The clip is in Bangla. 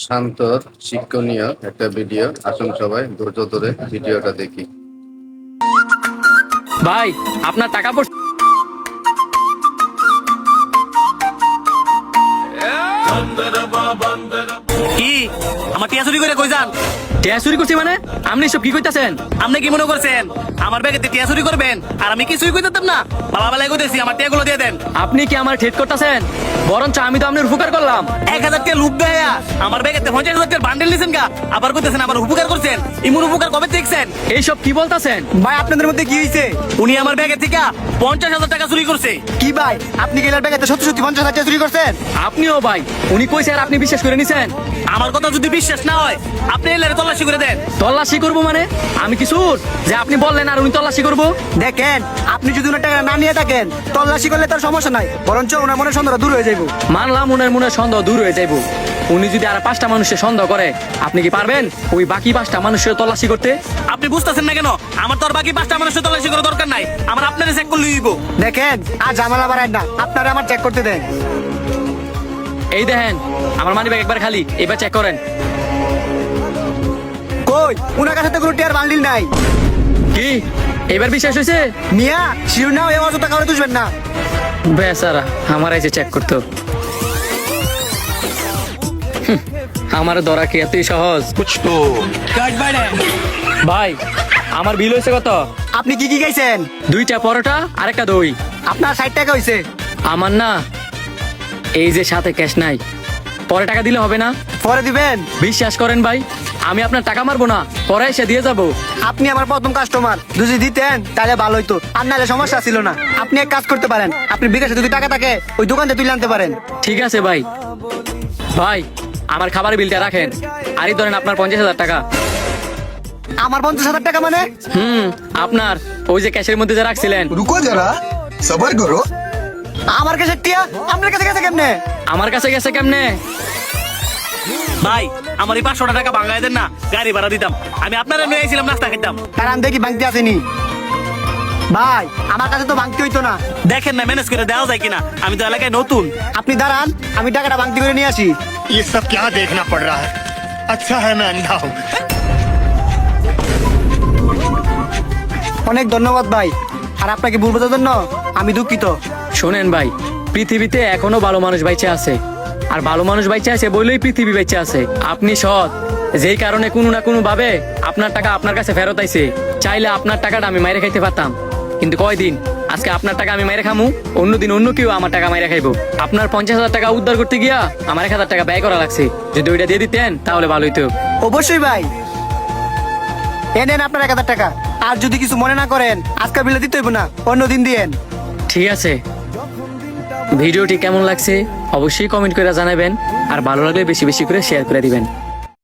শান্তর শিক্ষণীয় একটা ভিডিও। আসুন সবাই ধৈর্য ধরে ভিডিওটা দেখি। ভাই আপনার টাকা পড়ছে কি আমার টিয়া চুরি করে কই যান? টিয়া চুরি করছি মানে? আপনি সব কি কইতাছেন? আপনি কি মনে করছেন আমার ব্যাগেতে টিয়া চুরি করবেন আর আমি কিছুই কইতাম না? বাবা বেলায় কইতেছি আমার টিয়াগুলো দিয়ে দেন। আপনি কি আমার ঠেট করতেছেন? বরঞ্চ আমি তো আপনার উপকার করলাম। 1000 টাকা লুপ দেয়া আমার ব্যাগেতে 50,000 টাকার বান্ডেল নিছেন গা, আবার কইতেছেন আমার উপকার করছেন। ইমন উপকার কবে দেখছেন? এইসব কি বলতাছেন? ভাই আপনাদের মধ্যে কি হয়েছে? উনি আমার ব্যাগে থেকে 50,000 টাকা চুরি করছে। কি ভাই আপনি গেলার ব্যাগে সত্যি সত্যি 50,000 টাকা চুরি করছেন? আপনিও ভাই, উনি কইছে আর আপনি বিশ্বাস করে নিছেন? আমার কথা যদি বিশ্বাস না হয় আপনি এলারে তল্লাশি করে দেন। তল্লাশি করবো মানে? আমি কিছু যে আপনি বললেন আর উনি তল্লাশি করবো? দেখেন আপনি যদি ওনার টাকা না নিয়ে থাকেন তল্লাশি করলে তার সমস্যা নাই, বরঞ্চ ওনার মনে সন্দেহ দূর হয়ে যাইব। মানলাম উনার মনে সন্দেহ দূর হয়ে যাইব। উনি যদি আর 5টা মানুষের সন্দেহ করে, আপনি কি পারবেন ওই বাকি 5টা মানুষের তল্লাশি করতে? আপনি বুঝতেছেন না কেন? আমার তো আর বাকি 5টা মানুষের তল্লাশি করার দরকার নাই, আমার আপনারে চেক করলে দিব। দেখেন আর ঝামেলা বাড়ায় না, আপনারা আমার চেক করতে দেন। এই দেখেন আমার মানি ব্যাগ একবার খালি, এবার চেক করেন। কই ওনার কাছে তো কোনো টিয়ার বান্ডিল নাই। কি এবার বিশ্বাস হয়েছে? মিয়া শিওর নাও, এই অযথা কাউরে তুলবেন না। বেচারা আমার এসে চেক করতো। আমার ধরা কি এতই সহজ? ভাই আমার বিল হয়েছে কত? আপনি কি কি খাইছেন? 2টা পরোটা আর একটা দই। আপনার 60 টাকা হয়েছে। আমার না এই যে সাথে ক্যাশ নাই, পরে টাকা দিলে হবে না? পরে দিবেন। বিশ্বাস করেন ভাই, আমি আপনার টাকা মারবো না, পরে এসে দিয়ে যাবো। আপনি আমার প্রথম কাস্টমার, যদি দিতেন তাহলে ভালো হইতো, আর নাহলে সমস্যা ছিল না। আপনি এক কাজ করতে পারেন, আপনি বিকাশে যদি টাকা থাকে ওই দোকান থেকে তুলে আনতে পারেন। ঠিক আছে ভাই। ভাই আমার খাবারের বিলটা রাখেন, আর এই ধরেন আপনার 50,000 টাকা। আমার 50,000 টাকা মানে? আপনার ওই যে ক্যাশের মধ্যে যে রাখছিলেন। रुको जरा सबर करो। আমার কাছে টিয়া আপনার কাছে গেছে কেমনে? আমার কাছে গেছে কেমনে? ভাই আমার এই 500 টাকা ভাঙায় দেন না, গাড়ি ভাড়া দিতাম। আমি আপনারা নিয়ে আইছিলাম নাস্তা খেতাম। কারণ দেখি ভাঙতে আসেনি। ভাই আমার কাছে তো ভাঙতে হইতো না। দেখেন না ম্যানেজ করে দেওয়া যায় কিনা, আমি তো এলাকায় নতুন। আপনি দাঁড়ান, আমি টাকাটা ভাঙতি করে নিয়ে আসি। ये सब क्या देखना पड़ रहा है? अच्छा है मैं अंधा हूँ। অনেক ধন্যবাদ ভাই, আর আপনাকে ভুল বোঝার জন্য আমি দুঃখিত। শোনেন ভাই, পৃথিবীতে এখনো ভালো মানুষ বাইচে আছে, আর ভালো মানুষ বাইচে আছে বলেই পৃথিবী বেঁচে আছে। আপনি সৎ, যেই কারণে কোনো না কোনো ভাবে আপনার টাকা আপনার কাছে ফেরত আইছে। চাইলে আপনার টাকাটা আমি মাইরে খাইতে পারতাম, কিন্তু কয়দিন? আজকে আপনার টাকা আমি মাইরে খামু, অন্যদিন অন্য কেউ আমার টাকা মাইরে খাইবো। আপনার 50,000 টাকা উদ্ধার করতে গিয়া আমার 1,000 টাকা ব্যয় করা লাগছে। যদি ওইটা দিয়ে দিতেন তাহলে ভালো হইতো। অবশ্যই ভাই, এ নেন আপনার 1000 টাকা। আর যদি কিছু মনে না করেন, আজকাল বিলে দিতে হইব না, অন্য দিন দিয়েন। ঠিক আছে। ভিডিওটি কেমন লাগছে অবশ্যই কমেন্ট করে জানাবেন, আর ভালো লাগলে বেশি বেশি করে শেয়ার করে দিবেন।